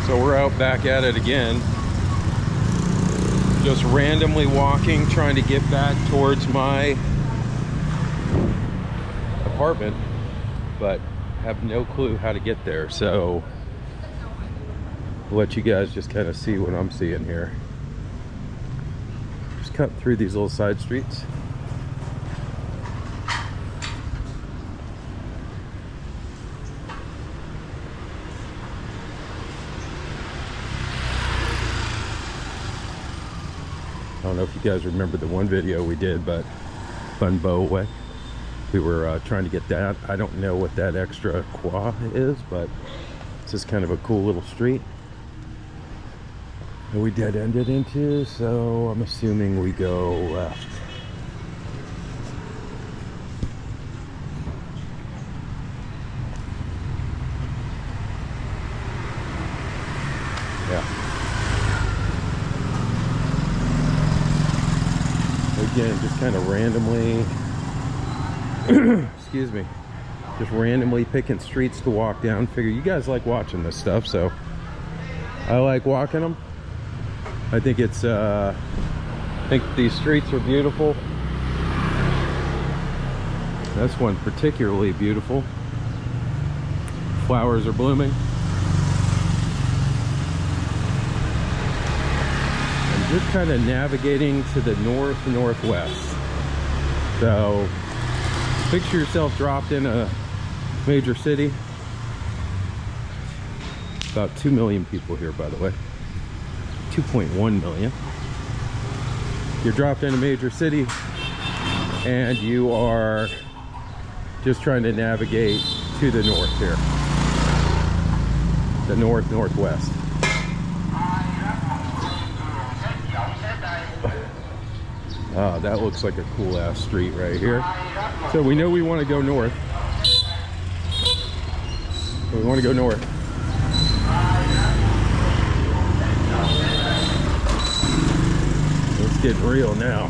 So we're out back at it again. Just randomly walking, trying to get back towards my apartment, but have no clue how to get there. So I'll let you guys just kind of see what I'm seeing here. Just cut through these little side streets. I don't know if you guys remember the one video we did, but Bun Bow Way. We were trying to get that. I don't know what that extra qua is, but it's just kind of a cool little street. And we dead-ended into, so I'm assuming we go left. Yeah. Again, just kind of randomly, excuse me, just randomly picking streets to walk down. Figure you guys like watching this stuff, so I like walking them. I think it's, I think these streets are beautiful. This one particularly beautiful. Flowers are blooming. Just kind of navigating to the northwest. So picture yourself dropped in a major city. About 2 million people here, by the way. 2.1 million. You're dropped in a major city and you are just trying to navigate to the north here. The northwest. Oh, that looks like a cool ass street right here. So we know we want to go north. So we want to go north. It's getting real now.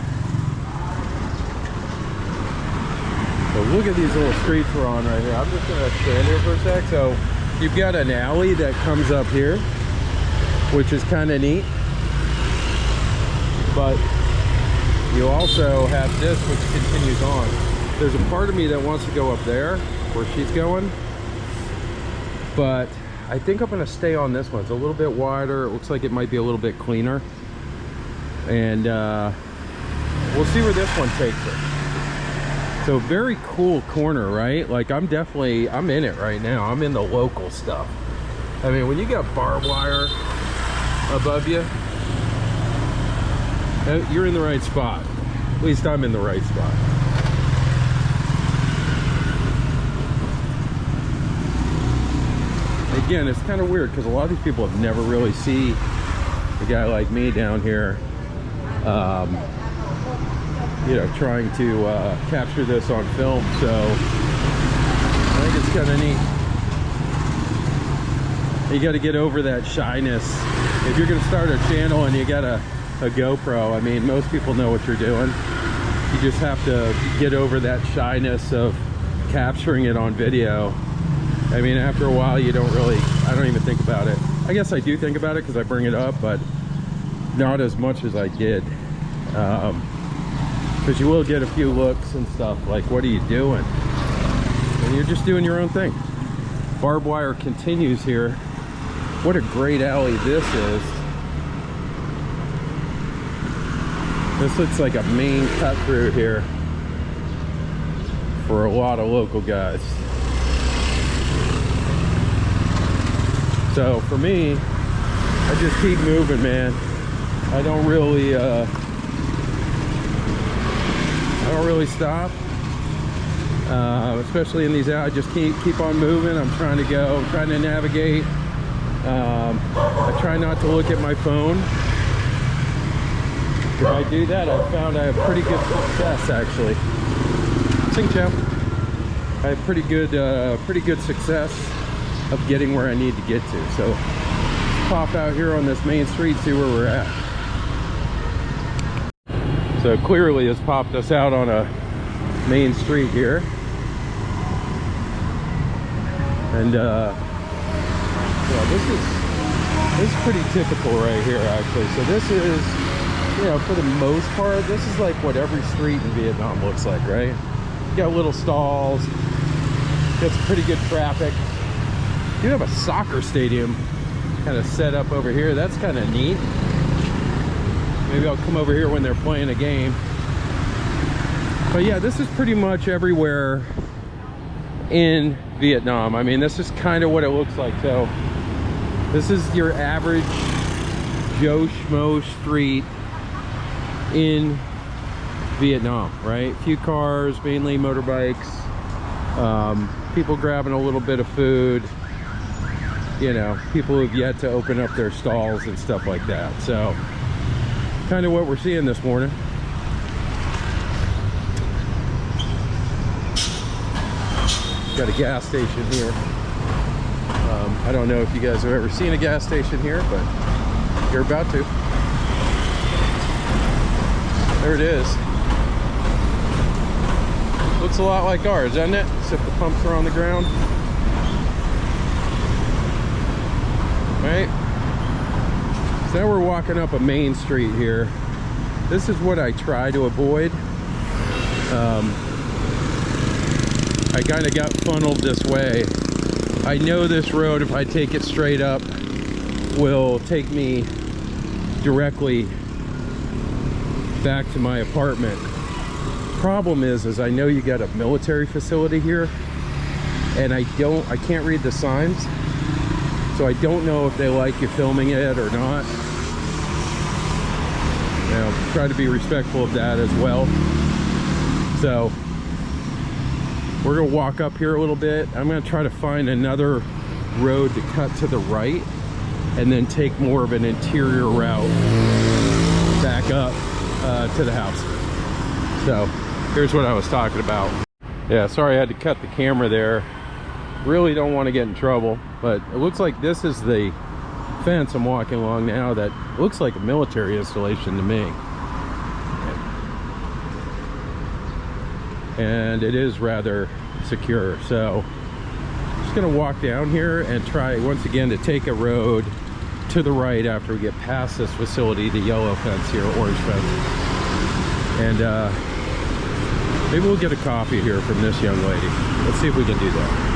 So look at these little streets we're on right here. I'm just gonna stand here for a sec. So you've got an alley that comes up here, which is kind of neat. But you also have this, which continues on. There's a part of me that wants to go up there where she's going, but I think I'm gonna stay on this one. It's a little bit wider. It looks like it might be a little bit cleaner. And we'll see where this one takes us. So very cool corner, right? Like I'm in it right now. I'm in the local stuff. I mean, when you got barbed wire above you, you're in the right spot. At least I'm in the right spot. Again, it's kind of weird because a lot of these people have never really seen a guy like me down here, you know, trying to capture this on film. So I think it's kind of neat. You got to get over that shyness. If you're going to start a channel and you got a GoPro, I mean, most people know what you're doing. You just have to get over that shyness of capturing it on video. I mean, after a while, you don't really, I don't even think about it. I guess I do think about it because I bring it up, but not as much as I did. Because you will get a few looks and stuff like, what are you doing? And you're just doing your own thing. Barbed wire continues here. What a great alley this is. This looks like a main cut through here for a lot of local guys. So for me, I just keep moving, man. I don't really stop, especially in these out. I just keep on moving. I'm trying to go. I'm trying to navigate. I try not to look at my phone. If I do that, I found I have pretty good success, actually. Sing champ. I have pretty good success of getting where I need to get to. So let's pop out here on this main street, see where we're at. So clearly it's popped us out on a main street here. And well, This is pretty typical right here, actually. So this is, you know, for the most part, this is like what every street in Vietnam looks like, right? You got little stalls, got some pretty good traffic. You have a soccer stadium kind of set up over here. That's kind of neat. Maybe I'll come over here when they're playing a game. But yeah, this is pretty much everywhere in Vietnam. I mean, this is kind of what it looks like. So this is your average Joe Schmo street in Vietnam, right? A few cars, mainly motorbikes, people grabbing a little bit of food, you know, people who've yet to open up their stalls and stuff like that. So kind of what we're seeing this morning. Got a gas station here. I don't know if you guys have ever seen a gas station here, but you're about to. There it is. Looks a lot like ours, doesn't it? Except the pumps are on the ground. Right? So now we're walking up a main street here. This is what I try to avoid. I kind of got funneled this way. I know this road, if I take it straight up, will take me directly back to my apartment. Problem is I know you got a military facility here, and I can't read the signs, so I don't know if they like you filming it or not. You know, try to be respectful of that as well. So we're gonna walk up here a little bit. I'm gonna try to find another road to cut to the right and then take more of an interior route back up to the house. So here's what I was talking about. Yeah, sorry I had to cut the camera there. Really don't want to get in trouble, but it looks like this is the fence I'm walking along now that looks like a military installation to me. And it is rather secure. So I'm just gonna walk down here and try once again to take a road to the right after we get past this facility, the yellow fence here, orange fence. And maybe we'll get a coffee here from this young lady. Let's see if we can do that.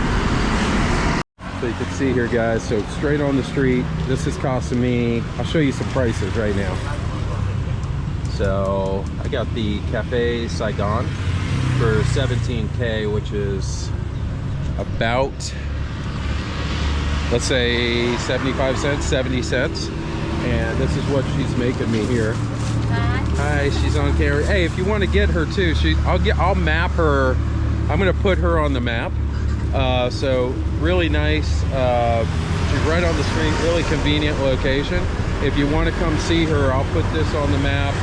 So you can see here, guys, so straight on the street, this is costing me, I'll show you some prices right now. So I got the Cafe Saigon for 17K, which is about, let's say 75 cents, 70 cents. And this is what she's making me here. Hi, she's on camera. Hey, if you want to get her too, I'll map her. I'm gonna put her on the map. So really nice. She's right on the street, really convenient location. If you want to come see her, I'll put this on the map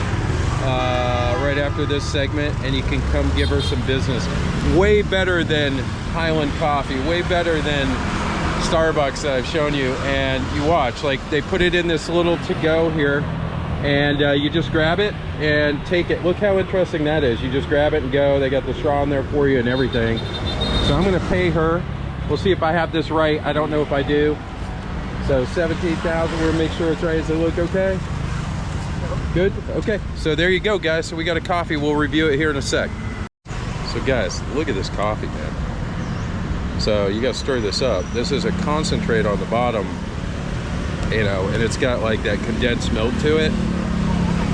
right after this segment, and you can come give her some business. Way better than Highland Coffee, way better than Starbucks that I've shown you. And you watch, like they put it in this little to-go here, and you just grab it and take it. Look how interesting that is. You just grab it and go. They got the straw in there for you and everything. So I'm gonna pay her. We'll see if I have this right. I don't know if I do. So 17,000, we'll make sure it's right. Does it look okay? Good, okay. So there you go, guys. So we got a coffee. We'll review it here in a sec. So guys, look at this coffee, man. So you gotta stir this up. This is a concentrate on the bottom, you know, and it's got like that condensed milk to it.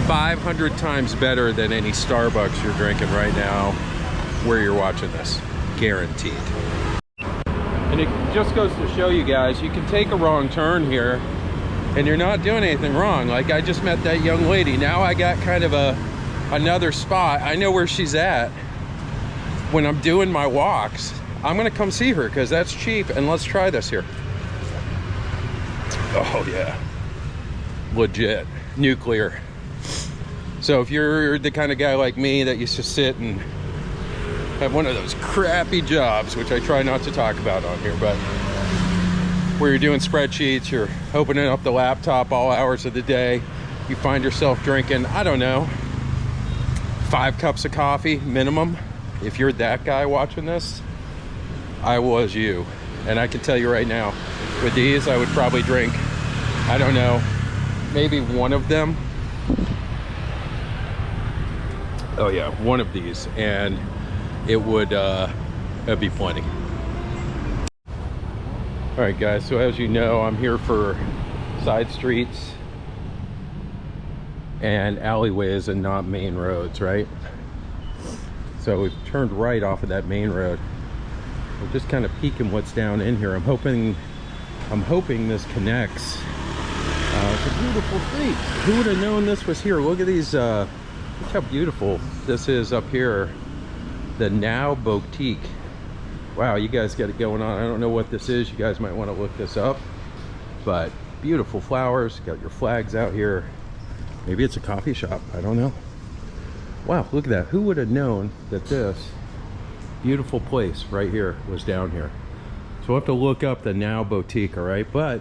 500 times better than any Starbucks you're drinking right now where you're watching this, guaranteed. And it just goes to show you guys, you can take a wrong turn here and you're not doing anything wrong. Like I just met that young lady. Now I got kind of another spot. I know where she's at when I'm doing my walks. I'm gonna come see her because that's cheap, and let's try this here. Oh yeah, legit, nuclear. So if you're the kind of guy like me that used to sit and have one of those crappy jobs, which I try not to talk about on here, but where you're doing spreadsheets, you're opening up the laptop all hours of the day, you find yourself drinking, I don't know, 5 cups of coffee minimum. If you're that guy watching this, I was you. And I can tell you right now, with these, I would probably drink, I don't know, maybe one of them. Oh yeah, one of these, and it would it'd be plenty. All right guys, so as you know, I'm here for side streets and alleyways and not main roads, right? So we've turned right off of that main road. We're just kind of peeking what's down in here. I'm hoping this connects. It's a beautiful street. Who would have known this was here? Look at these, look how beautiful this is up here. The Now Boutique. Wow, you guys got it going on. I don't know what this is. You guys might want to look this up. But beautiful flowers. Got your flags out here. Maybe it's a coffee shop. I don't know. Wow, look at that. Who would have known that this beautiful place right here was down here? So we'll have to look up the Now Boutique, all right? But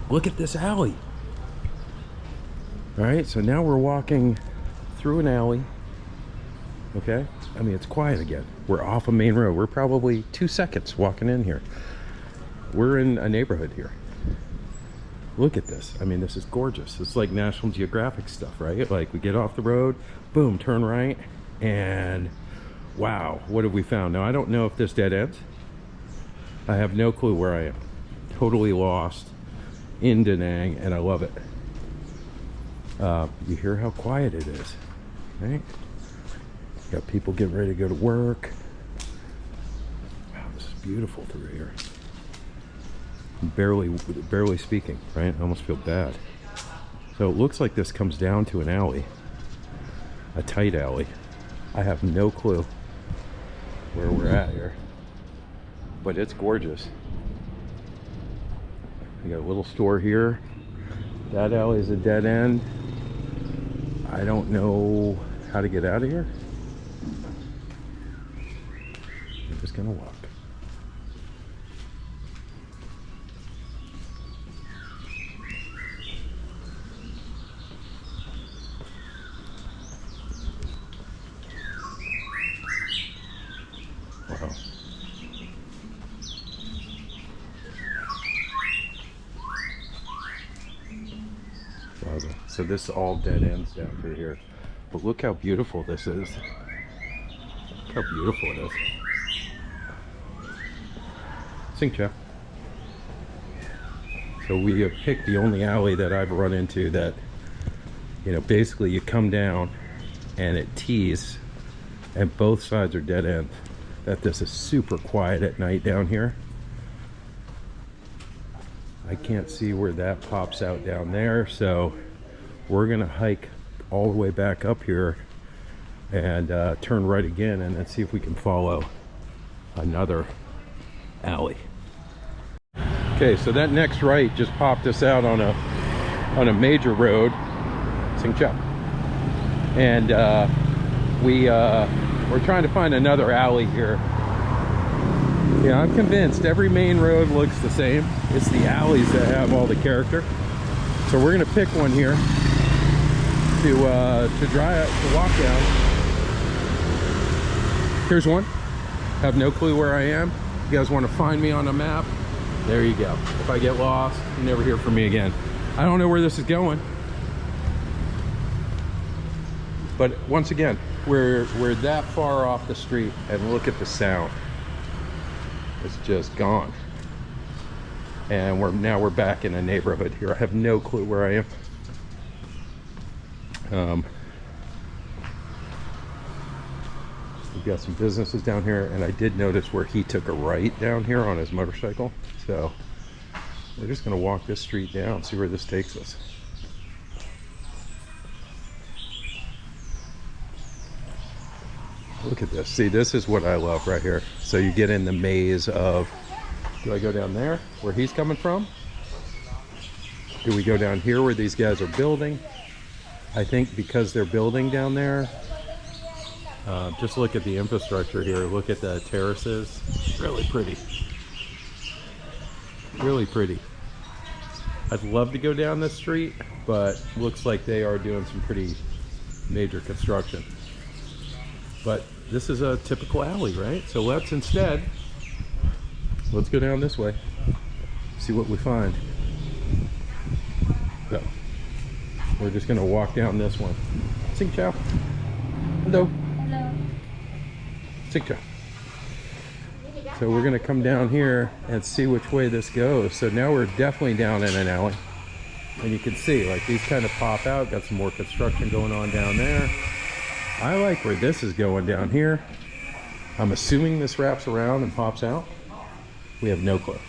look at this alley. All right, so now we're walking through an alley. Okay, I mean, it's quiet again. We're off a main road. We're probably 2 seconds walking in here. We're in a neighborhood here. Look at this. I mean, this is gorgeous. It's like National Geographic stuff, right? Like we get off the road, boom, turn right, and wow, what have we found? Now, I don't know if this dead ends. I have no clue where I am. Totally lost in Danang, and I love it. You hear how quiet it is, right? Got people getting ready to go to work. Wow, this is beautiful through here. Barely speaking, right? I almost feel bad. So it looks like this comes down to an alley, a tight alley. I have no clue where we're at here, but it's gorgeous. We got a little store here. That alley is a dead end. I don't know how to get out of here. I'm just gonna walk. Wow. So this all dead ends down through here. But look how beautiful this is. Look how beautiful it is. Sing Chap. So we have picked the only alley that I've run into that, you know, basically you come down and it tees and both sides are dead end. That this is super quiet at night down here. I can't see where that pops out down there, so we're gonna hike all the way back up here and turn right again and then see if we can follow another alley. Okay, so that next right just popped us out on a major road, Sing Chap, and we're trying to find another alley here. Yeah, I'm convinced every main road looks the same. It's the alleys that have all the character. So we're gonna pick one here to walk down. Here's one. Have no clue where I am. You guys want to find me on a map? There you go. If I get lost, you never hear from me again. I don't know where this is going. But once again, we're that far off the street, and look at the sound. It's just gone. And we're back in a neighborhood here. I have no clue where I am. We've got some businesses down here, and I did notice where he took a right down here on his motorcycle. So we're just gonna walk this street down, see where this takes us. Look at this. See, this is what I love right here. So you get in the maze of, do I go down there where he's coming from? Do we go down here where these guys are building? I think because they're building down there, just look at the infrastructure here. Look at the terraces. Really pretty. Really pretty. I'd love to go down this street, but looks like they are doing some pretty major construction. But this is a typical alley, right? So let's go down this way, see what we find. we're just gonna walk down this one. Xin chào. Hello. Hello. Xin chào. So we're gonna come down here and see which way this goes. So now we're definitely down in an alley. And you can see, like, these kind of pop out. Got some more construction going on down there. I like where this is going down here. I'm assuming this wraps around and pops out. We have no clue.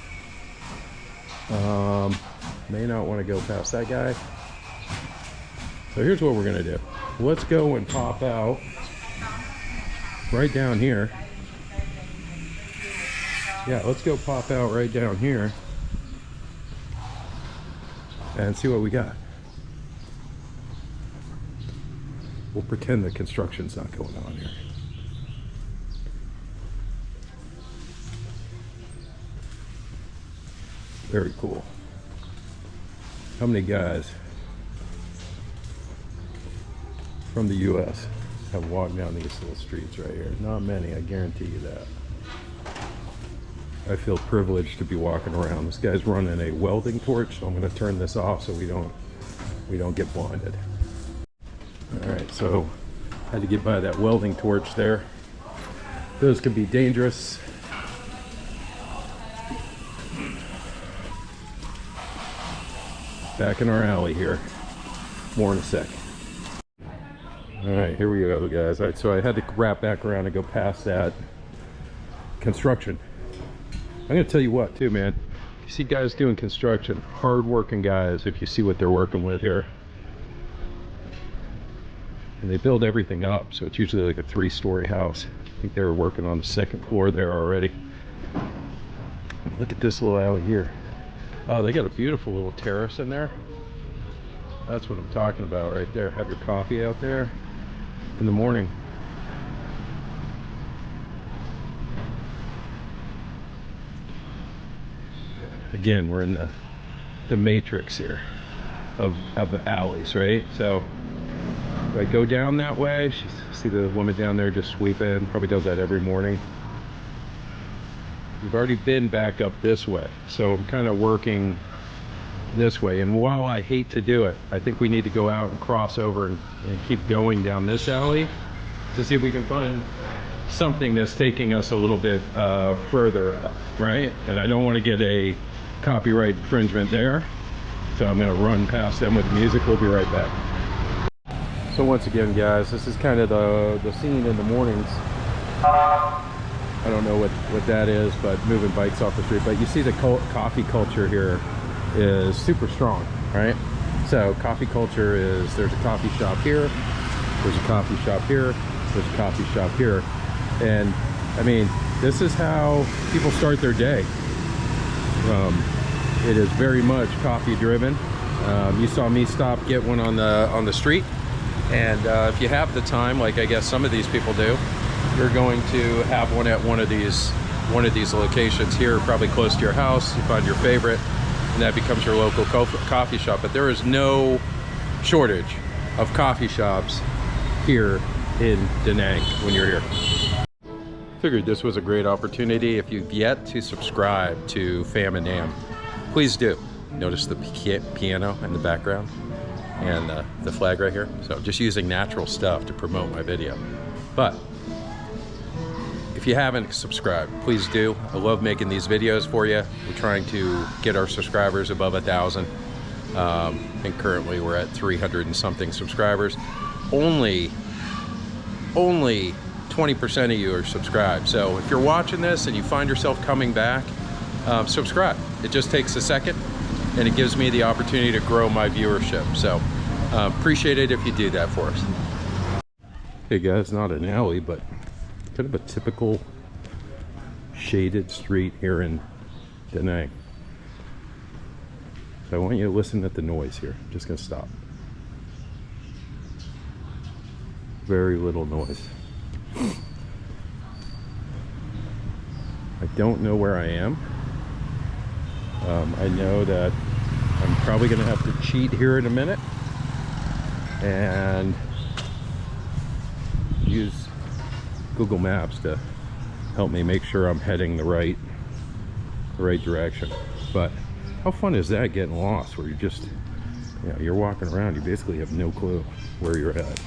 May not want to go past that guy. So here's what we're gonna do. Let's go and pop out right down here. Yeah, let's go pop out right down here and see what we got. We'll pretend the construction's not going on here. Very cool. How many guys from the US have walked down these little streets right here? Not many, I guarantee you that. I feel privileged to be walking around. This guy's running a welding torch, so I'm going to turn this off so we don't get blinded. All right, so had to get by that welding torch there. Those can be dangerous. Back in our alley here. More in a sec. All right, here we go, guys. All right, so I had to wrap back around and go past that construction. I'm gonna tell you what, too, man. You see guys doing construction, hard-working guys. If you see what they're working with here, and they build everything up, so it's usually like a 3-story house. I think they were working on the 2nd floor there already. Look at this little alley here. Oh, they got a beautiful little terrace in there. That's what I'm talking about right there. Have your coffee out there in the morning. Again, we're in the matrix here of the alleys, right? So if I go down that way, see the woman down there just sweeping, probably does that every morning. We've already been back up this way, so I'm kind of working this way. And while I hate to do it, I think we need to go out and cross over and keep going down this alley to see if we can find something that's taking us a little bit further up, right? And I don't want to get a copyright infringement there, so I'm going to run past them with music. We'll be right back. So once again, guys, this is kind of the scene in the mornings. I don't know what that is, but moving bikes off the street. But you see the coffee culture here is super strong, right? So coffee culture is, there's a coffee shop here, there's a coffee shop here, there's a coffee shop here. And I mean, this is how people start their day. It is very much coffee driven. You saw me stop, get one on the street. And if you have the time, like I guess some of these people do, you're going to have one at one of these locations here, probably close to your house. You find your favorite, and that becomes your local coffee shop. But there is no shortage of coffee shops here in Danang when you're here. Figured this was a great opportunity. If you've yet to subscribe to Fam and Nam, please do. Notice the piano in the background and the flag right here. So just using natural stuff to promote my video. But if you haven't subscribed, please do. I love making these videos for you. We're trying to get our subscribers above 1,000. And currently we're at 300 and something subscribers. Only 20% of you are subscribed. So if you're watching this and you find yourself coming back, subscribe. It just takes a second and it gives me the opportunity to grow my viewership. So appreciate it if you do that for us. Hey guys, not an alley, but kind of a typical shaded street here in Danang. So I want you to listen at the noise here. I'm just gonna stop. Very little noise. I don't know where I am. I know that I'm probably gonna have to cheat here in a minute and use Google Maps to help me make sure I'm heading the right direction. But how fun is that, getting lost where you're just you know, you're walking around, you basically have no clue where you're at.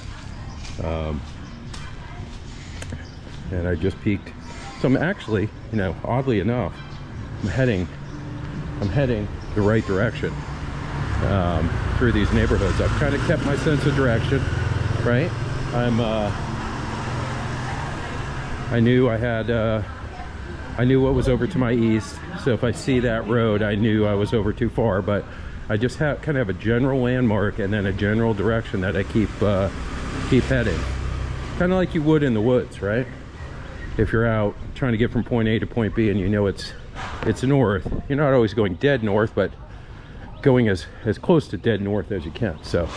And I just peeked. So I'm actually, you know, oddly enough, I'm heading the right direction through these neighborhoods. I've kind of kept my sense of direction, right? I knew what was over to my east, so if I see that road, I knew I was over too far. But I just kind of have a general landmark and then a general direction that I keep heading, kind of like you would in the woods, right? If you're out trying to get from point A to point B and you know it's north, you're not always going dead north, but going as close to dead north as you can. So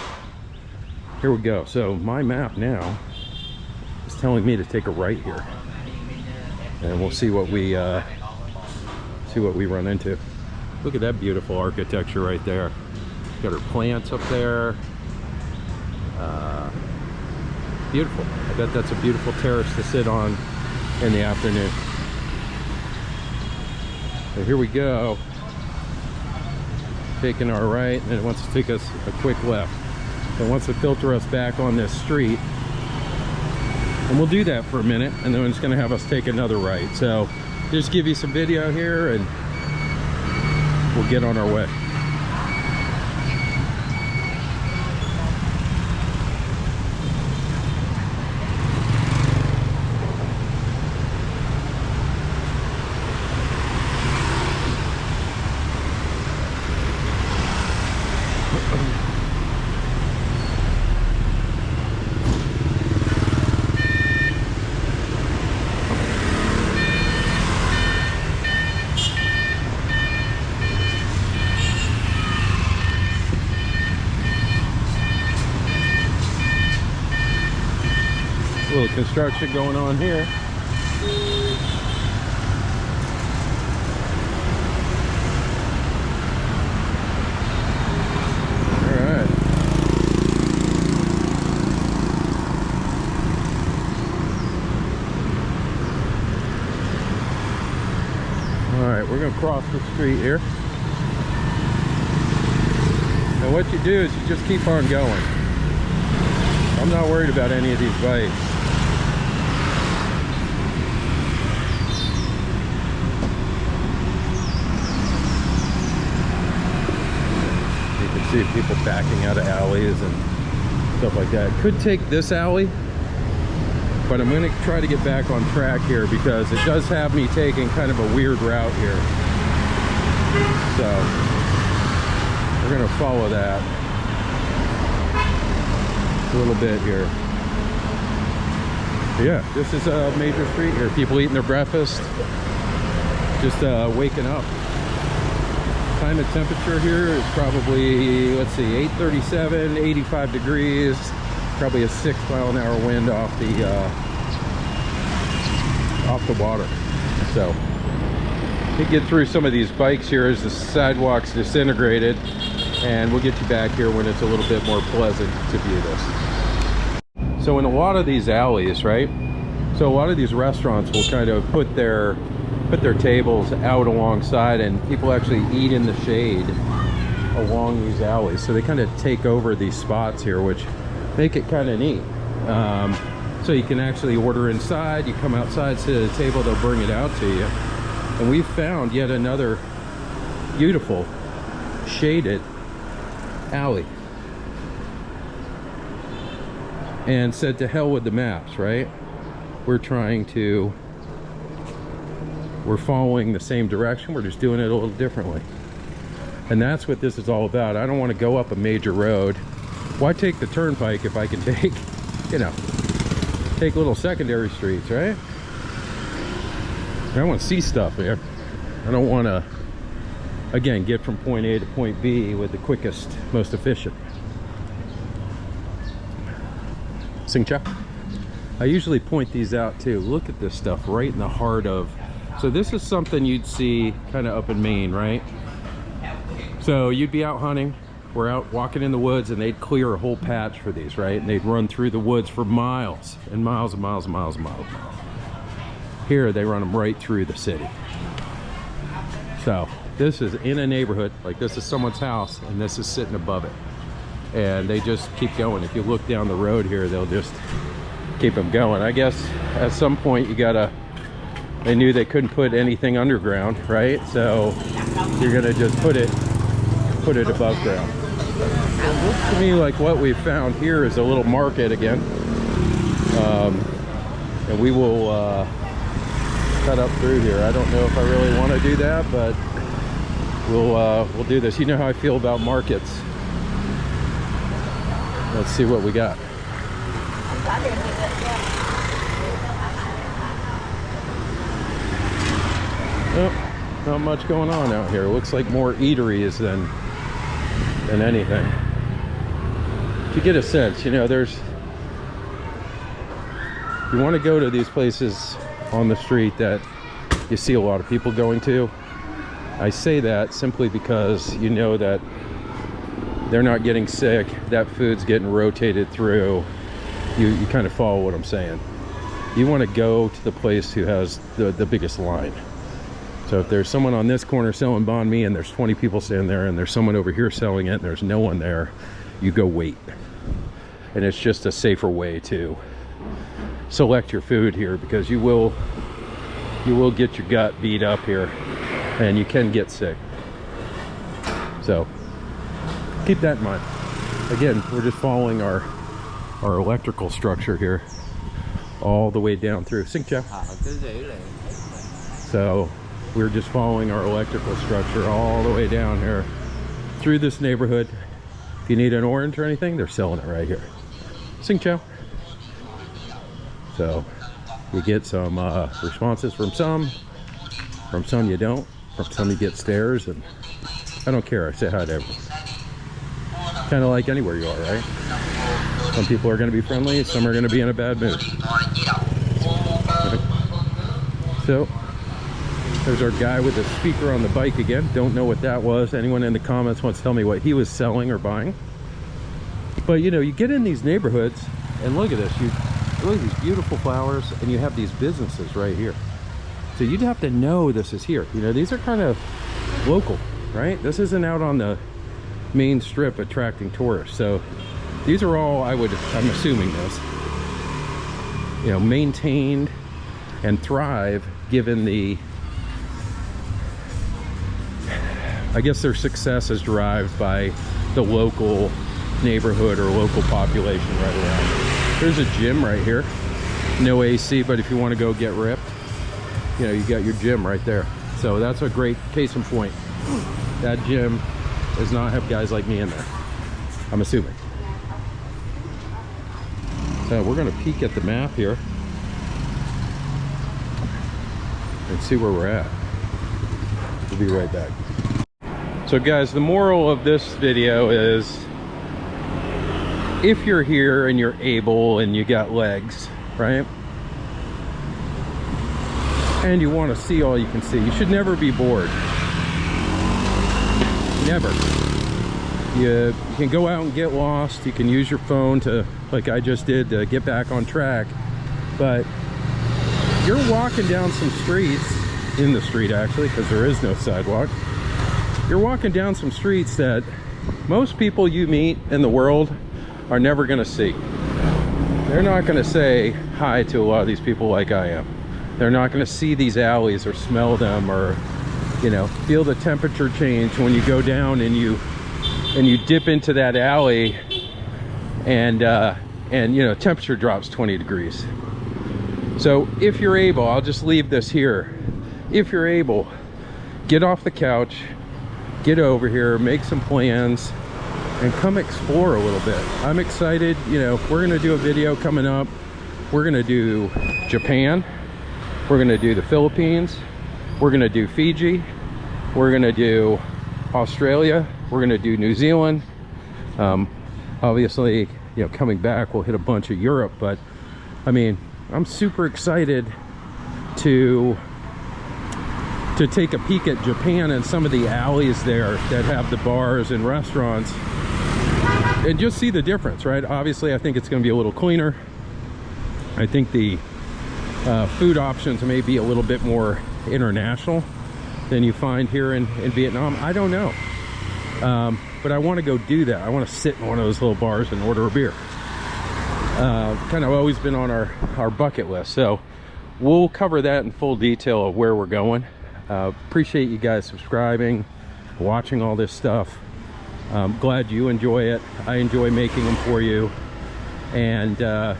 here we go. So my map now is telling me to take a right here, and we'll see what we run into. Look at that beautiful architecture right there. Got her plants up there. Beautiful. I bet that's a beautiful terrace to sit on in the afternoon. So here we go. Taking our right, and it wants to take us a quick left. It wants to filter us back on this street. And we'll do that for a minute, and then it's going to have us take another right. So just give you some video here, and we'll get on our way. Little construction going on here. Alright. Alright, we're going to cross the street here. And what you do is you just keep on going. I'm not worried about any of these bikes. See people backing out of alleys and stuff like that. Could take this alley, but I'm going to try to get back on track here because it does have me taking kind of a weird route here. So we're going to follow that a little bit here. But yeah, this is a major street here. People eating their breakfast, just waking up. Time and temperature here is probably, let's see, 8:37, 85 degrees, probably a 6-mile-an-hour wind off the water. So you get through some of these bikes here as the sidewalks disintegrated, and we'll get you back here when it's a little bit more pleasant to view this. So in a lot of these alleys, right, so a lot of these restaurants will kind of put their tables out alongside, and people actually eat in the shade along these alleys. So they kind of take over these spots here, which make it kind of neat. So you can actually order inside, you come outside, sit at a table, they'll bring it out to you. And we've found yet another beautiful shaded alley. And said to hell with the maps, right? We're following the same direction, we're just doing it a little differently. And that's what this is all about. I don't want to go up a major road. Why take the turnpike if I can take, you know, take little secondary streets, right? I want to see stuff here. I don't want to, again, get from point A to point B with the quickest, most efficient. Sing cha. I usually point these out too. Look at this stuff right in the heart of, so this is something you'd see kind of up in Maine, right? So you'd be out hunting, we're out walking in the woods, and they'd clear a whole patch for these, right? And they'd run through the woods for miles and miles and miles and miles and miles. Here they run them right through the city. So this is in a neighborhood, like this is someone's house, and this is sitting above it. and they just keep going. If you look down the road here, they'll just keep them going. I guess at some point they knew they couldn't put anything underground, right? So you're gonna just put it above ground. It looks to me like what we found here is a little market again, and we will cut up through here. I don't know if I really want to do that, but we'll do this. You know how I feel about markets. Let's see what we got. Oh, not much going on out here. It looks like more eateries than anything. To get a sense, you know, you want to go to these places on the street that you see a lot of people going to. I say that simply because you know that they're not getting sick, that food's getting rotated through. You kind of follow what I'm saying. You want to go to the place who has the biggest line. So if there's someone on this corner selling banh mi and there's 20 people standing there, and there's someone over here selling it and there's no one there, you go wait. And it's just a safer way to select your food here, because you will get your gut beat up here and you can get sick. So keep that in mind. Again, we're just following our electrical structure here all the way down through. So we're just following our electrical structure all the way down here through this neighborhood. If you need an orange or anything, they're selling it right here. Sing chow. So you get some responses from some you don't, from some you get stares, and I don't care. I say hi to everyone. Kind of like anywhere you are, right? Some people are going to be friendly, some are going to be in a bad mood. So there's our guy with a speaker on the bike again. Don't know what that was. Anyone in the comments wants to tell me what he was selling or buying? But you know, you get in these neighborhoods and look at this. You look at these beautiful flowers, and you have these businesses right here. So you'd have to know this is here. You know, these are kind of local, right? This isn't out on the main strip attracting tourists. So these are all, I'm assuming this, you know, maintained and thrive given the, I guess their success is derived by the local neighborhood or local population right around. There's a gym right here. No AC, but if you want to go get ripped, you know, you got your gym right there. So that's a great case in point. That gym does not have guys like me in there, I'm assuming. So we're going to peek at the map here and see where we're at. We'll be right back. So guys, the moral of this video is, if you're here and you're able and you got legs, right, and you want to see all you can see, you should never be bored. Never. You can go out and get lost. You can use your phone to, like I just did, to get back on track. But you're walking down some streets, in the street actually, because there is no sidewalk. You're walking down some streets that most people you meet in the world are never going to see. They're not going to say hi to a lot of these people like I am. They're not going to see these alleys or smell them, or, you know, feel the temperature change when you go down and you dip into that alley and you know, temperature drops 20 degrees. So if you're able, I'll just leave this here. If you're able, get off the couch, get over here, make some plans, and come explore a little bit. I'm excited. You know, we're gonna do a video coming up. We're gonna do Japan, we're gonna do the Philippines, we're gonna do Fiji, we're gonna do Australia, we're gonna do New Zealand. Obviously, you know, coming back we'll hit a bunch of Europe, but I mean, I'm super excited to take a peek at Japan and some of the alleys there that have the bars and restaurants, and just see the difference, right? Obviously, I think it's going to be a little cleaner. I think the food options may be a little bit more international than you find here in Vietnam. I don't know. but I want to go do that. I want to sit in one of those little bars and order a beer. Kind of always been on our bucket list. So we'll cover that in full detail of where we're going. Appreciate you guys subscribing, watching all this stuff. Glad you enjoy it. I enjoy making them for you. And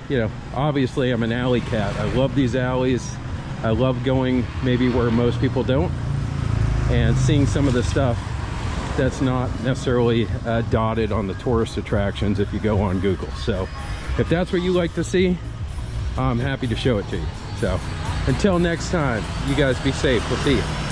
you know, obviously I'm an alley cat. I love these alleys. I love going maybe where most people don't, and seeing some of the stuff that's not necessarily dotted on the tourist attractions if you go on Google. So if that's what you like to see, I'm happy to show it to you. So until next time, you guys be safe. We'll see you.